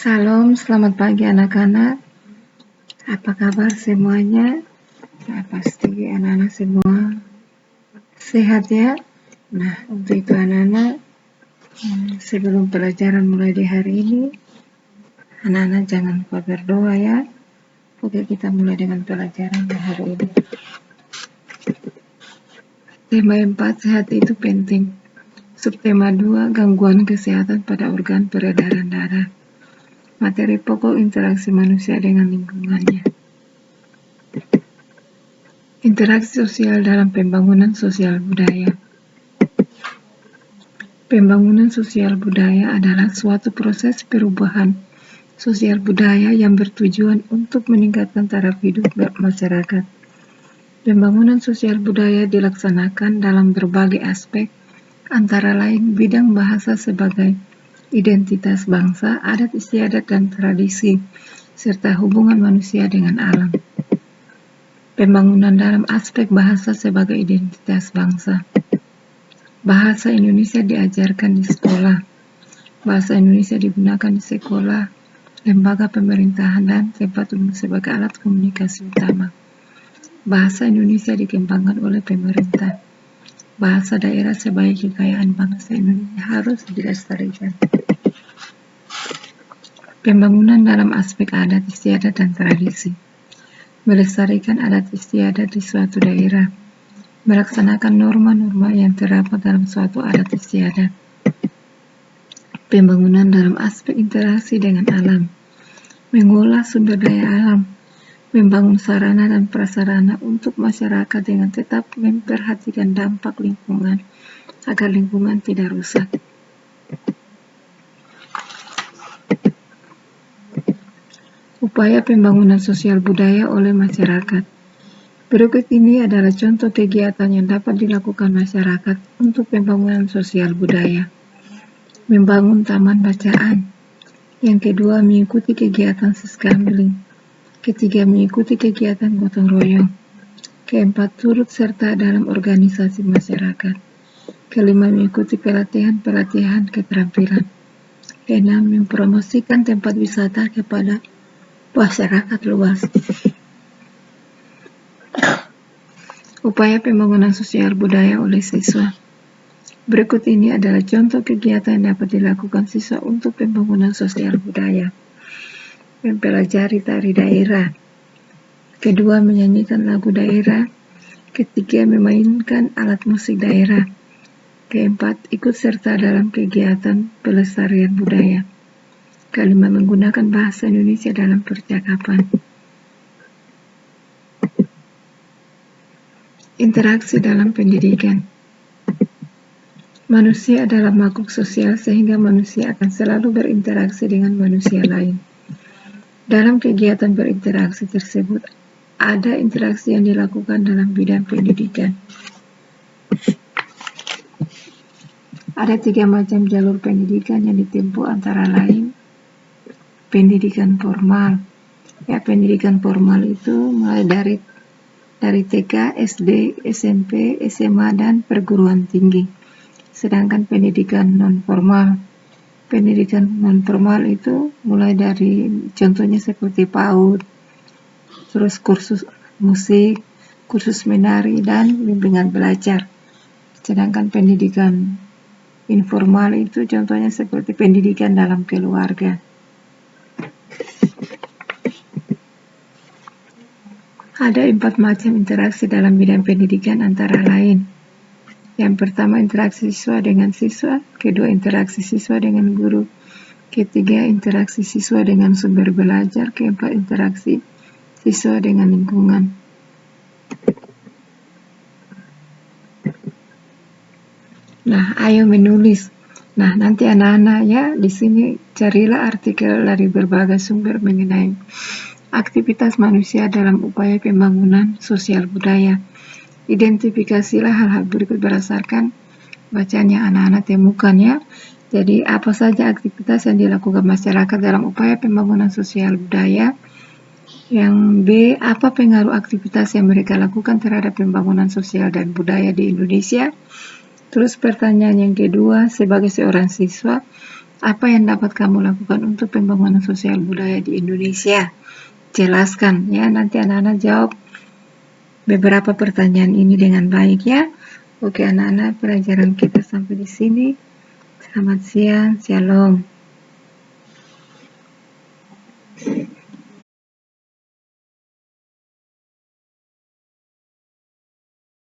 Salam, selamat pagi anak-anak. Apa kabar semuanya? Nah, pasti anak-anak semua sehat ya. Nah, untuk itu anak-anak, sebelum pelajaran mulai di hari ini, anak-anak jangan lupa berdoa ya. Oke, kita mulai dengan pelajaran di hari ini. Tema 4, sehat itu penting. Subtema 2, gangguan kesehatan pada organ peredaran darah. Materi pokok interaksi manusia dengan lingkungannya. Interaksi sosial dalam pembangunan sosial budaya. Pembangunan sosial budaya adalah suatu proses perubahan sosial budaya yang bertujuan untuk meningkatkan taraf hidup masyarakat. Pembangunan sosial budaya dilaksanakan dalam berbagai aspek, antara lain bidang bahasa sebagai identitas bangsa, adat istiadat dan tradisi, serta hubungan manusia dengan alam. Pembangunan dalam aspek bahasa sebagai identitas bangsa. Bahasa Indonesia diajarkan di sekolah. Bahasa Indonesia digunakan di sekolah, lembaga pemerintahan, dan tempat umum sebagai alat komunikasi utama. Bahasa Indonesia dikembangkan oleh pemerintah. Bahasa daerah sebagai kekayaan bangsa Indonesia harus dilestarikan. Pembangunan dalam aspek adat istiadat dan tradisi. Melestarikan adat istiadat di suatu daerah. Melaksanakan norma-norma yang terdapat dalam suatu adat istiadat. Pembangunan dalam aspek interaksi dengan alam, mengolah sumber daya alam, membangun sarana dan prasarana untuk masyarakat dengan tetap memperhatikan dampak lingkungan agar lingkungan tidak rusak. Upaya pembangunan sosial budaya oleh masyarakat. Berikut ini adalah contoh kegiatan yang dapat dilakukan masyarakat untuk pembangunan sosial budaya. Membangun taman bacaan. Yang kedua, mengikuti kegiatan siskamling. Ketiga, mengikuti kegiatan gotong royong. Keempat, turut serta dalam organisasi masyarakat. Kelima, mengikuti pelatihan keterampilan. Keenam, mempromosikan tempat wisata kepada masyarakat luas. Upaya pembangunan sosial budaya oleh siswa. Berikut ini adalah contoh kegiatan yang dapat dilakukan siswa untuk pembangunan sosial budaya. Mempelajari tari daerah. Kedua, menyanyikan lagu daerah. Ketiga, memainkan alat musik daerah. Keempat, ikut serta dalam kegiatan pelestarian budaya. Kelima, menggunakan bahasa Indonesia dalam percakapan. Interaksi dalam pendidikan. Manusia adalah makhluk sosial sehingga manusia akan selalu berinteraksi dengan manusia lain. Dalam kegiatan berinteraksi tersebut, ada interaksi yang dilakukan dalam bidang pendidikan. Ada 3 macam jalur pendidikan yang ditempuh, antara lain pendidikan formal. Ya, pendidikan formal itu mulai dari TK, SD, SMP, SMA, dan perguruan tinggi. Sedangkan pendidikan non-formal itu mulai dari contohnya seperti PAUD, terus kursus musik, kursus menari, dan bimbingan belajar. Sedangkan pendidikan informal itu contohnya seperti pendidikan dalam keluarga. Ada 4 macam interaksi dalam bidang pendidikan, antara lain: yang pertama, interaksi siswa dengan siswa. Kedua, interaksi siswa dengan guru. Ketiga, interaksi siswa dengan sumber belajar. Keempat, interaksi siswa dengan lingkungan. Nah, ayo menulis. Nah, nanti anak-anak ya, di sini carilah artikel dari berbagai sumber mengenai aktivitas manusia dalam upaya pembangunan sosial budaya. Identifikasilah hal-hal berikut berdasarkan bacaan yang anak-anak temukan ya. Jadi, apa saja aktivitas yang dilakukan masyarakat dalam upaya pembangunan sosial budaya? Yang B, apa pengaruh aktivitas yang mereka lakukan terhadap pembangunan sosial dan budaya di Indonesia? Terus pertanyaan yang kedua, sebagai seorang siswa, Apa yang dapat kamu lakukan untuk pembangunan sosial budaya di Indonesia? Jelaskan ya, nanti anak-anak jawab beberapa pertanyaan ini dengan baik ya. Oke anak-anak, pelajaran kita sampai di sini. Selamat siang, shalom.